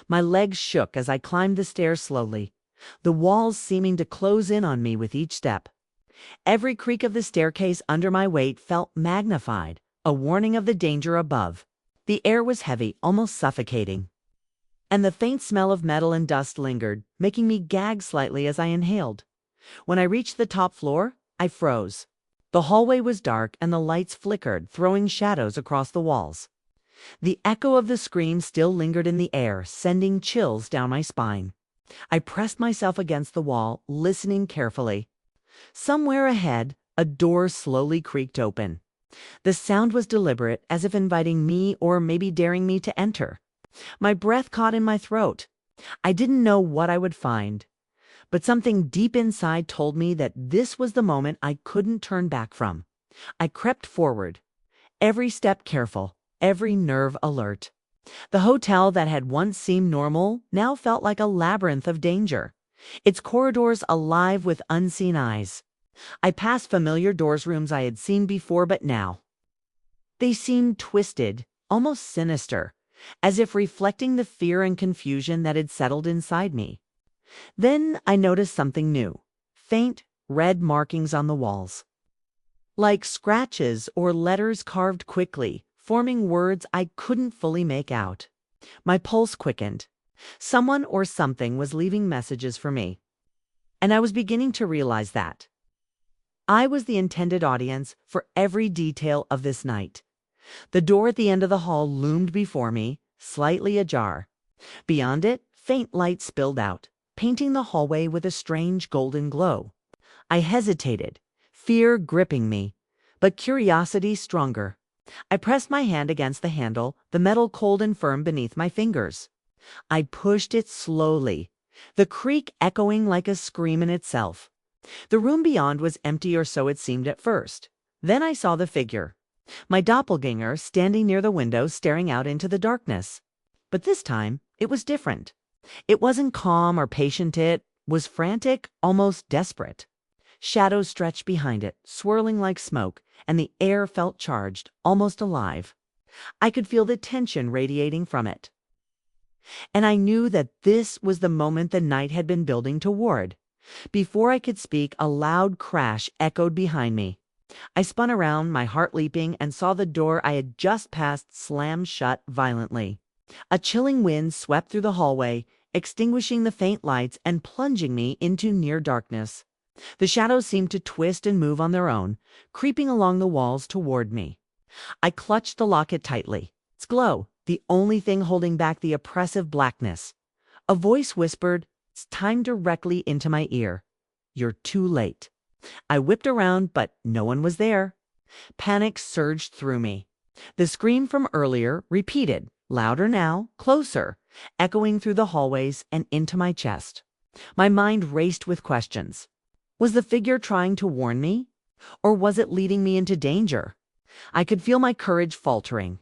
S1: My legs shook as I climbed the stairs slowly, the walls seeming to close in on me with each step. Every creak of the staircase under my weight felt magnified, a warning of the danger above. The air was heavy, almost suffocating, and the faint smell of metal and dust lingered, making me gag slightly as I inhaled. When I reached the top floor, I froze. The hallway was dark and the lights flickered, throwing shadows across the walls. The echo of the scream still lingered in the air, sending chills down my spine. I pressed myself against the wall, listening carefully. Somewhere ahead, a door slowly creaked open. The sound was deliberate, as if inviting me or maybe daring me to enter. My breath caught in my throat. I didn't know what I would find, but something deep inside told me that this was the moment I couldn't turn back from. I crept forward, every step careful, every nerve alert. The hotel that had once seemed normal now felt like a labyrinth of danger, its corridors alive with unseen eyes. I passed familiar doors, rooms I had seen before, but now they seemed twisted, almost sinister, as if reflecting the fear and confusion that had settled inside me. Then I noticed something new: faint, red markings on the walls, like scratches or letters carved quickly, forming words I couldn't fully make out. My pulse quickened. Someone or something was leaving messages for me, and I was beginning to realize that I was the intended audience for every detail of this night. The door at the end of the hall loomed before me, slightly ajar. Beyond it, faint light spilled out, painting the hallway with a strange golden glow. I hesitated, fear gripping me, but curiosity stronger. I pressed my hand against the handle, the metal cold and firm beneath my fingers. I pushed it slowly, the creak echoing like a scream in itself. The room beyond was empty, or so it seemed at first. Then I saw the figure, my doppelganger, standing near the window, staring out into the darkness. But this time, it was different. It wasn't calm or patient, it was frantic, almost desperate. Shadows stretched behind it, swirling like smoke, and the air felt charged, almost alive. I could feel the tension radiating from it. And I knew that this was the moment the night had been building toward. Before I could speak, a loud crash echoed behind me. I spun around, my heart leaping, and saw the door I had just passed slam shut violently. A chilling wind swept through the hallway, extinguishing the faint lights and plunging me into near darkness. The shadows seemed to twist and move on their own, creeping along the walls toward me. I clutched the locket tightly, its glow the only thing holding back the oppressive blackness. A voice whispered, its time directly into my ear. "You're too late." I whipped around, but no one was there. Panic surged through me. The scream from earlier repeated, louder now, closer, echoing through the hallways and into my chest. My mind raced with questions. Was the figure trying to warn me? Or was it leading me into danger? I could feel my courage faltering,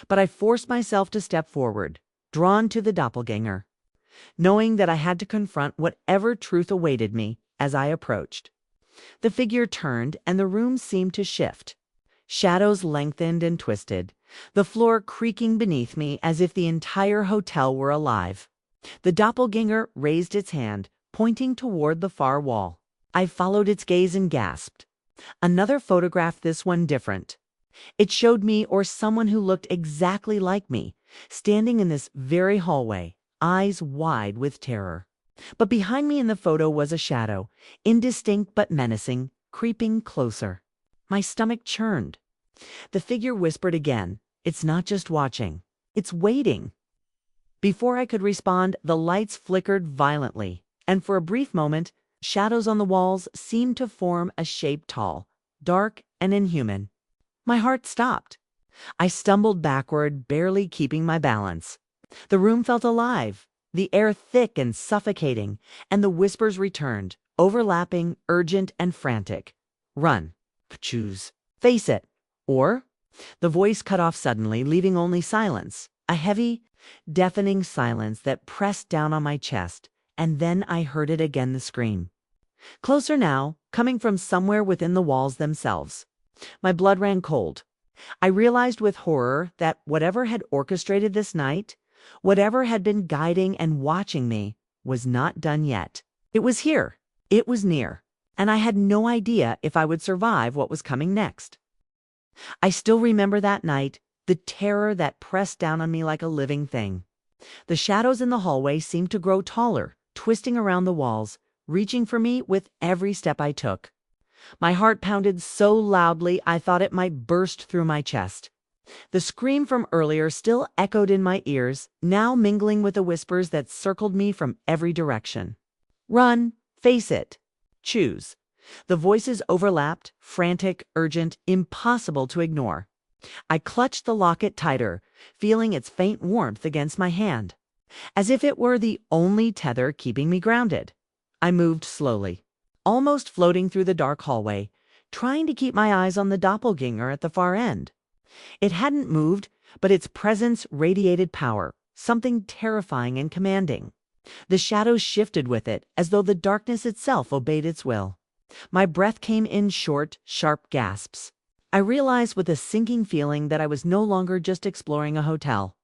S1: but I forced myself to step forward, drawn to the doppelganger, knowing that I had to confront whatever truth awaited me as I approached. The figure turned, and the room seemed to shift. Shadows lengthened and twisted, the floor creaking beneath me as if the entire hotel were alive. The doppelganger raised its hand, pointing toward the far wall. I followed its gaze and gasped. Another photograph, this one different. It showed me, or someone who looked exactly like me, standing in this very hallway, eyes wide with terror. But behind me in the photo was a shadow, indistinct but menacing, creeping closer. My stomach churned. The figure whispered again, "It's not just watching, it's waiting." Before I could respond, the lights flickered violently, and for a brief moment, shadows on the walls seemed to form a shape tall, dark, and inhuman. My heart stopped. I stumbled backward, barely keeping my balance. The room felt alive, the air thick and suffocating, and the whispers returned, overlapping, urgent, and frantic. "Run. Choose. Face it. Or—" The voice cut off suddenly, leaving only silence, a heavy, deafening silence that pressed down on my chest, and then I heard it again, the scream. Closer now, coming from somewhere within the walls themselves. My blood ran cold. I realized with horror that whatever had orchestrated this night, whatever had been guiding and watching me, was not done yet. It was here. It was near. And I had no idea if I would survive what was coming next. I still remember that night, the terror that pressed down on me like a living thing. The shadows in the hallway seemed to grow taller, twisting around the walls, reaching for me with every step I took. My heart pounded so loudly I thought it might burst through my chest. The scream from earlier still echoed in my ears, now mingling with the whispers that circled me from every direction. "Run, face it, choose." The voices overlapped, frantic, urgent, impossible to ignore. I clutched the locket tighter, feeling its faint warmth against my hand, as if it were the only tether keeping me grounded. I moved slowly, almost floating through the dark hallway, trying to keep my eyes on the doppelganger at the far end. It hadn't moved, but its presence radiated power, something terrifying and commanding. The shadows shifted with it, as though the darkness itself obeyed its will. My breath came in short, sharp gasps. I realized with a sinking feeling that I was no longer just exploring a hotel.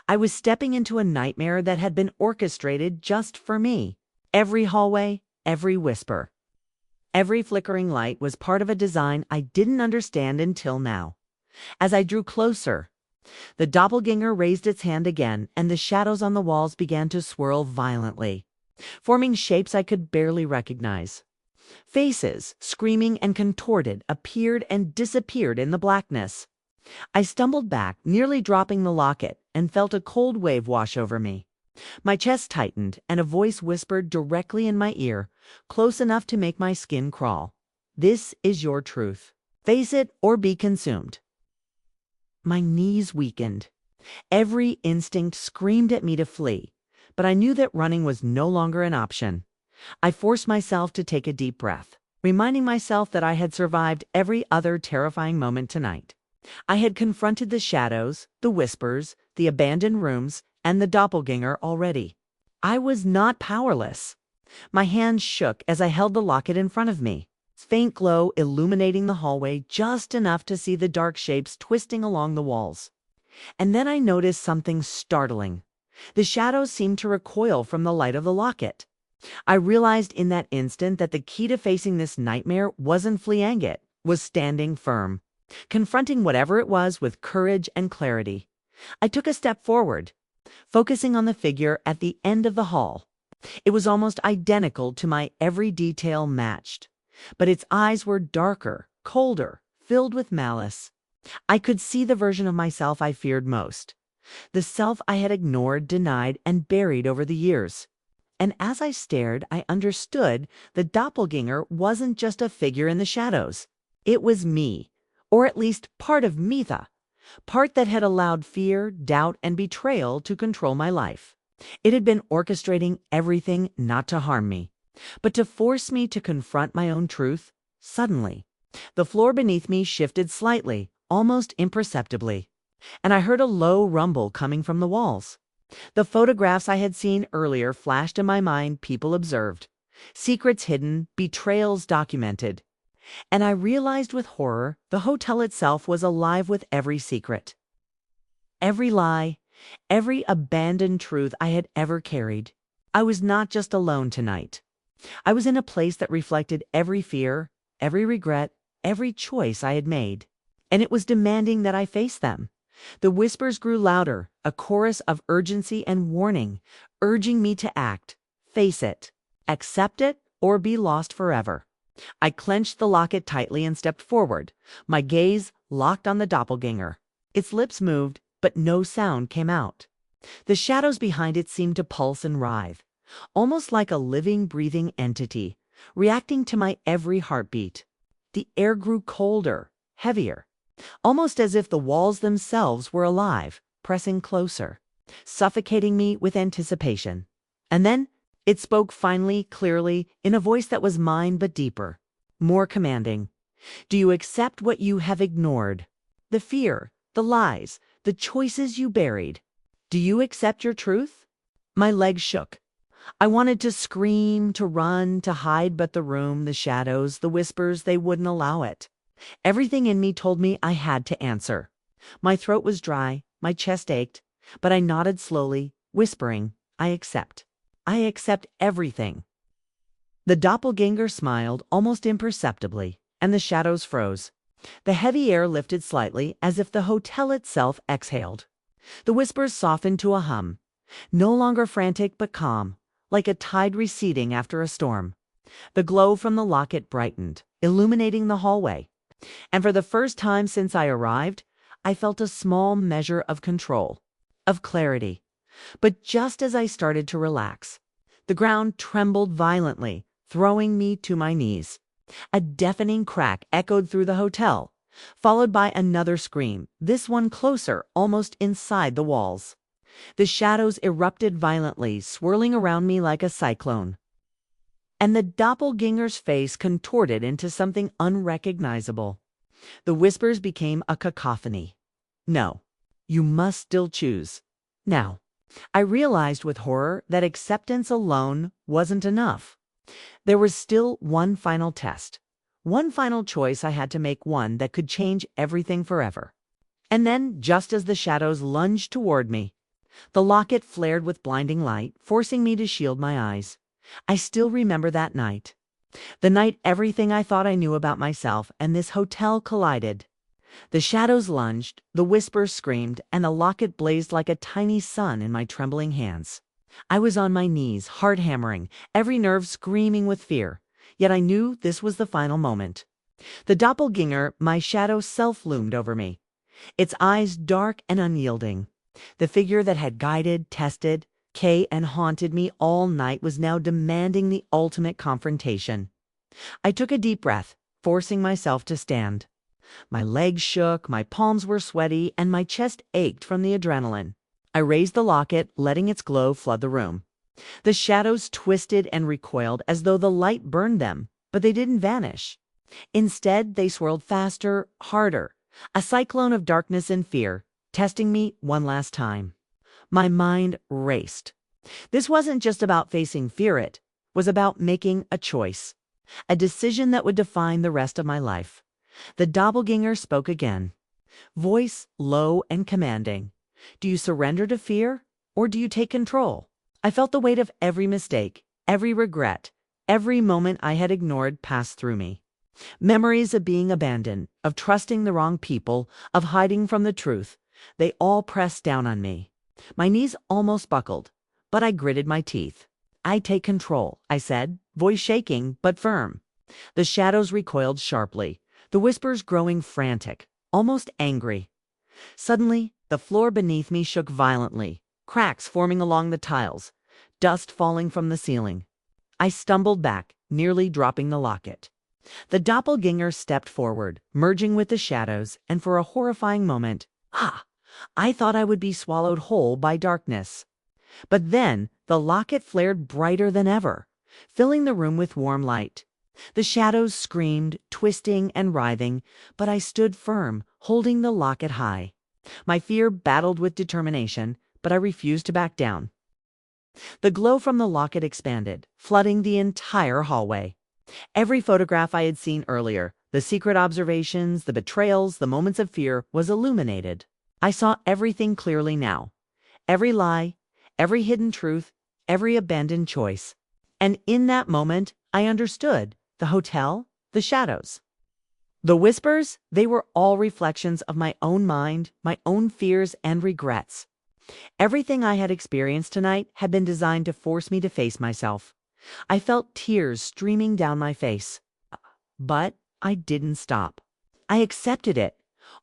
S1: I was stepping into a nightmare that had been orchestrated just for me. Every hallway, every whisper, every flickering light was part of a design I didn't understand until now. As I drew closer, the doppelganger raised its hand again, and the shadows on the walls began to swirl violently, forming shapes I could barely recognize. Faces, screaming and contorted, appeared and disappeared in the blackness. I stumbled back, nearly dropping the locket, and felt a cold wave wash over me. My chest tightened, and a voice whispered directly in my ear, close enough to make my skin crawl. "This is your truth. Face it or be consumed." My knees weakened. Every instinct screamed at me to flee, but I knew that running was no longer an option. I forced myself to take a deep breath, reminding myself that I had survived every other terrifying moment tonight. I had confronted the shadows, the whispers, the abandoned rooms, and the doppelganger already. I was not powerless. My hands shook as I held the locket in front of me, faint glow illuminating the hallway just enough to see the dark shapes twisting along the walls. And then I noticed something startling. The shadows seemed to recoil from the light of the locket. I realized in that instant that the key to facing this nightmare wasn't fleeing it, was standing firm, confronting whatever it was with courage and clarity. I took a step forward, focusing on the figure at the end of the hall. It was almost identical to my every detail matched, but its eyes were darker, colder, filled with malice. I could see the version of myself I feared most, the self I had ignored, denied, and buried over the years. And as I stared, I understood the doppelganger wasn't just a figure in the shadows. It was me, or at least part of Mitha, part that had allowed fear, doubt, and betrayal to control my life. It had been orchestrating everything not to harm me, but to force me to confront my own truth. Suddenly, the floor beneath me shifted slightly, almost imperceptibly, and I heard a low rumble coming from the walls. The photographs I had seen earlier flashed in my mind, people observed, secrets hidden, betrayals documented. And I realized with horror the hotel itself was alive with every secret. every lie, every abandoned truth I had ever carried. I was not just alone tonight. I was in a place that reflected every fear, every regret, every choice I had made. And it was demanding that I face them. The whispers grew louder, a chorus of urgency and warning, urging me to act, face it, accept it, or be lost forever. I clenched the locket tightly and stepped forward, my gaze locked on the doppelganger. Its lips moved, but no sound came out. The shadows behind it seemed to pulse and writhe, almost like a living, breathing entity, reacting to my every heartbeat. The air grew colder, heavier, almost as if the walls themselves were alive, pressing closer, suffocating me with anticipation. And then it spoke finally, clearly, in a voice that was mine but deeper, more commanding. Do you accept what you have ignored? The fear, the lies, the choices you buried. Do you accept your truth? My legs shook. I wanted to scream, to run, to hide, but the room, the shadows, the whispers, they wouldn't allow it. Everything in me told me I had to answer. My throat was dry, my chest ached, but I nodded slowly, whispering, I accept. I accept everything. The doppelganger smiled almost imperceptibly, and the shadows froze. The heavy air lifted slightly, as if the hotel itself exhaled. The whispers softened to a hum, no longer frantic but calm, like a tide receding after a storm. The glow from the locket brightened, illuminating the hallway. And for the first time since I arrived, I felt a small measure of control, of clarity. But just as I started to relax, the ground trembled violently, throwing me to my knees. A deafening crack echoed through the hotel, followed by another scream, this one closer, almost inside the walls. The shadows erupted violently, swirling around me like a cyclone. And the doppelganger's face contorted into something unrecognizable. The whispers became a cacophony. No, you must still choose. Now, I realized with horror that acceptance alone wasn't enough. There was still one final test, one final choice I had to make, one that could change everything forever. And then, just as the shadows lunged toward me, the locket flared with blinding light, forcing me to shield my eyes. I still remember that night. The night everything I thought I knew about myself and this hotel collided. The shadows lunged, the whispers screamed, and the locket blazed like a tiny sun in my trembling hands. I was on my knees, heart hammering, every nerve screaming with fear. Yet I knew this was the final moment. The doppelganger, my shadow self, loomed over me, its eyes dark and unyielding. The figure that had guided, tested, and haunted me all night was now demanding the ultimate confrontation. I took a deep breath, forcing myself to stand. My legs shook, my palms were sweaty, and my chest ached from the adrenaline. I raised the locket, letting its glow flood the room. The shadows twisted and recoiled as though the light burned them, but they didn't vanish. Instead, they swirled faster, harder, a cyclone of darkness and fear, testing me one last time. My mind raced. This wasn't just about facing fear, it was about making a choice, a decision that would define the rest of my life. The doppelganger spoke again, voice low and commanding. Do you surrender to fear, or do you take control? I felt the weight of every mistake, every regret, every moment I had ignored pass through me. Memories of being abandoned, of trusting the wrong people, of hiding from the truth, they all pressed down on me. My knees almost buckled, but I gritted my teeth. I take control, I said, voice shaking but firm. The shadows recoiled sharply, the whispers growing frantic, almost angry. Suddenly, the floor beneath me shook violently, cracks forming along the tiles, dust falling from the ceiling. I stumbled back, nearly dropping the locket. The doppelganger stepped forward, merging with the shadows, and for a horrifying moment, I thought I would be swallowed whole by darkness. But then the locket flared brighter than ever, filling the room with warm light. The shadows screamed, twisting and writhing, but I stood firm, holding the locket high. My fear battled with determination, but I refused to back down. The glow from the locket expanded, flooding the entire hallway. Every photograph I had seen earlier, the secret observations, the betrayals, the moments of fear, was illuminated. I saw everything clearly now. Every lie, every hidden truth, every abandoned choice. And in that moment, I understood the hotel, the shadows. The whispers, they were all reflections of my own mind, my own fears and regrets. Everything I had experienced tonight had been designed to force me to face myself. I felt tears streaming down my face. But I didn't stop. I accepted it.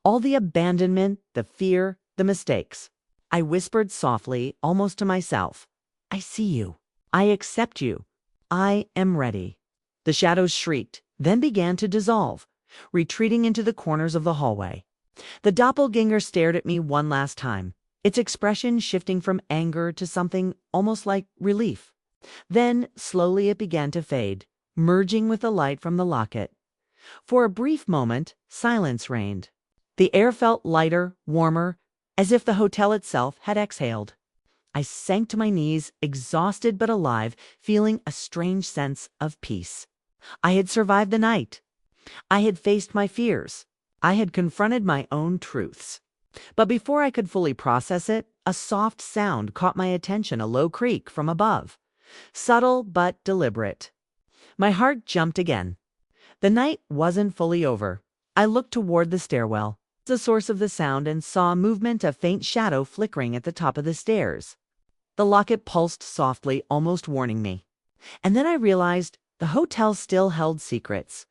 S1: All the abandonment, the fear, the mistakes. I whispered softly, almost to myself, I see you. I accept you. I am ready. The shadows shrieked, then began to dissolve, retreating into the corners of the hallway. The doppelganger stared at me one last time, its expression shifting from anger to something almost like relief. Then, slowly it began to fade, merging with the light from the locket. For a brief moment, silence reigned. The air felt lighter, warmer, as if the hotel itself had exhaled. I sank to my knees, exhausted but alive, feeling a strange sense of peace. I had survived the night. I had faced my fears. I had confronted my own truths. But before I could fully process it, a soft sound caught my attention, a low creak from above. Subtle but deliberate. My heart jumped again. The night wasn't fully over. I looked toward the stairwell, the source of the sound, and saw movement, a faint shadow flickering at the top of the stairs. The locket pulsed softly, almost warning me. And then I realized the hotel still held secrets.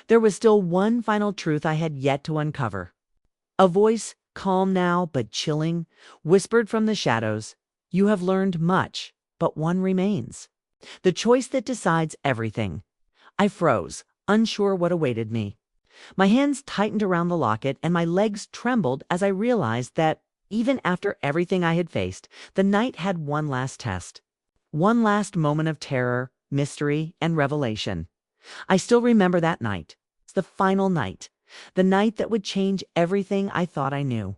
S1: There was still one final truth I had yet to uncover. A voice, calm now but chilling, whispered from the shadows, "You have learned much, but one remains. The choice that decides everything." I froze, unsure what awaited me. My hands tightened around the locket and my legs trembled as I realized that, even after everything I had faced, the night had one last test. One last moment of terror, mystery, and revelation. I still remember that night. It's the final night. The night that would change everything I thought I knew.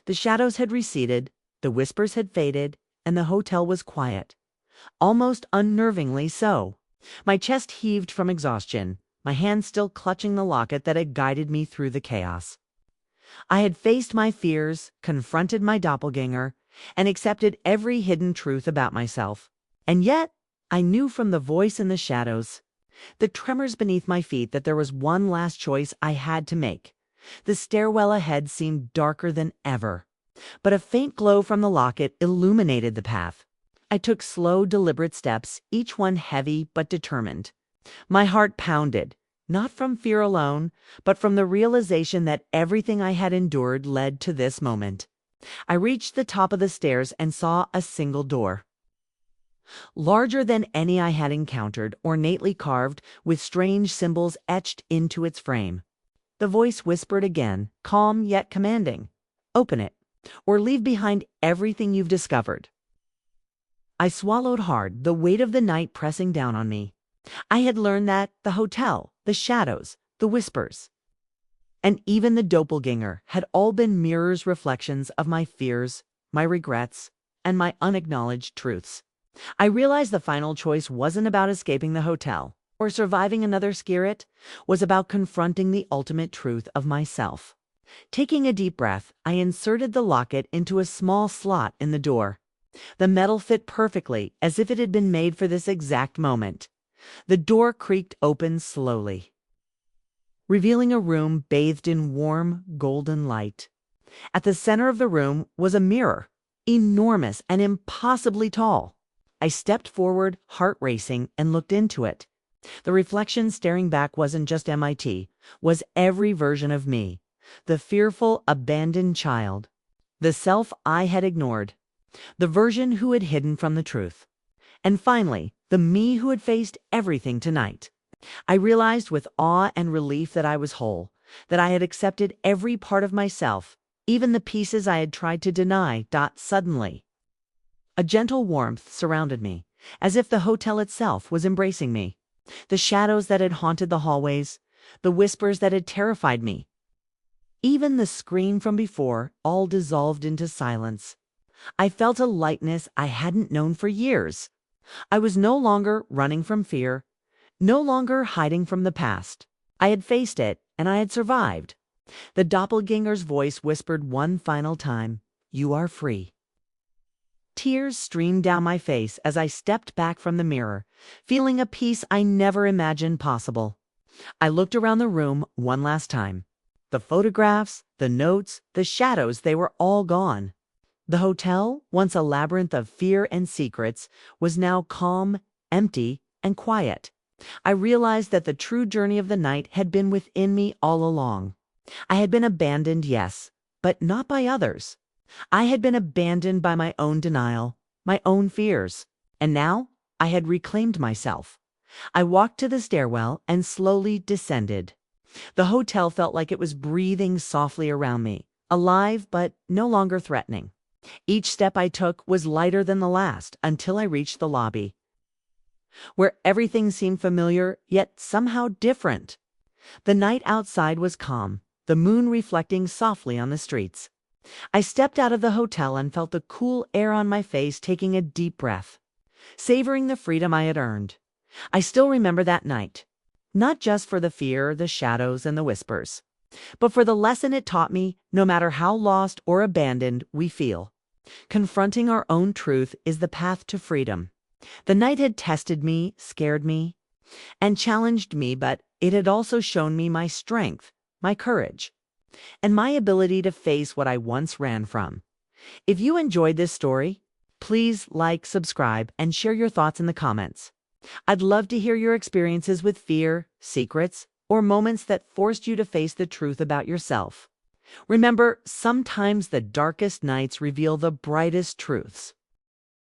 S1: The shadows had receded, the whispers had faded, and the hotel was quiet. Almost unnervingly so. My chest heaved from exhaustion, my hand still clutching the locket that had guided me through the chaos. I had faced my fears, confronted my doppelganger, and accepted every hidden truth about myself. And yet, I knew from the voice in the shadows, the tremors beneath my feet, that there was one last choice I had to make. The stairwell ahead seemed darker than ever, but a faint glow from the locket illuminated the path. I took slow, deliberate steps, each one heavy but determined. My heart pounded, not from fear alone, but from the realization that everything I had endured led to this moment. I reached the top of the stairs and saw a single door. Larger than any I had encountered, ornately carved, with strange symbols etched into its frame. The voice whispered again, calm yet commanding, "Open it, or leave behind everything you've discovered." I swallowed hard, the weight of the night pressing down on me. I had learned that the hotel, the shadows, the whispers, and even the doppelganger had all been mirrors, reflections of my fears, my regrets, and my unacknowledged truths. I realized the final choice wasn't about escaping the hotel or surviving another scare. It was about confronting the ultimate truth of myself. Taking a deep breath, I inserted the locket into a small slot in the door. The metal fit perfectly, as if it had been made for this exact moment. The door creaked open slowly, revealing a room bathed in warm, golden light. At the center of the room was a mirror, enormous and impossibly tall. I stepped forward, heart racing, and looked into it. The reflection staring back wasn't just MIT, was every version of me. The fearful, abandoned child. The self I had ignored. The version who had hidden from the truth. And finally, the me who had faced everything tonight. I realized with awe and relief that I was whole, that I had accepted every part of myself, even the pieces I had tried to deny. Suddenly, a gentle warmth surrounded me, as if the hotel itself was embracing me. The shadows that had haunted the hallways, the whispers that had terrified me, even the scream from before, all dissolved into silence. I felt a lightness I hadn't known for years. I was no longer running from fear, no longer hiding from the past. I had faced it, and I had survived. The doppelganger's voice whispered one final time, "You are free." Tears streamed down my face as I stepped back from the mirror, feeling a peace I never imagined possible. I looked around the room one last time. The photographs, the notes, the shadows, they were all gone. The hotel, once a labyrinth of fear and secrets, was now calm, empty, and quiet. I realized that the true journey of the night had been within me all along. I had been abandoned, yes, but not by others. I had been abandoned by my own denial, my own fears, and now I had reclaimed myself. I walked to the stairwell and slowly descended. The hotel felt like it was breathing softly around me, alive but no longer threatening. Each step I took was lighter than the last until I reached the lobby, where everything seemed familiar yet somehow different. The night outside was calm, the moon reflecting softly on the streets. I stepped out of the hotel and felt the cool air on my face, taking a deep breath, savoring the freedom I had earned. I still remember that night, not just for the fear, the shadows, and the whispers, but for the lesson it taught me. No matter how lost or abandoned we feel, confronting our own truth is the path to freedom. The night had tested me, scared me, and challenged me, but it had also shown me my strength, my courage, and my ability to face what I once ran from. If you enjoyed this story, please like, subscribe, and share your thoughts in the comments. I'd love to hear your experiences with fear, secrets, or moments that forced you to face the truth about yourself. Remember, sometimes the darkest nights reveal the brightest truths.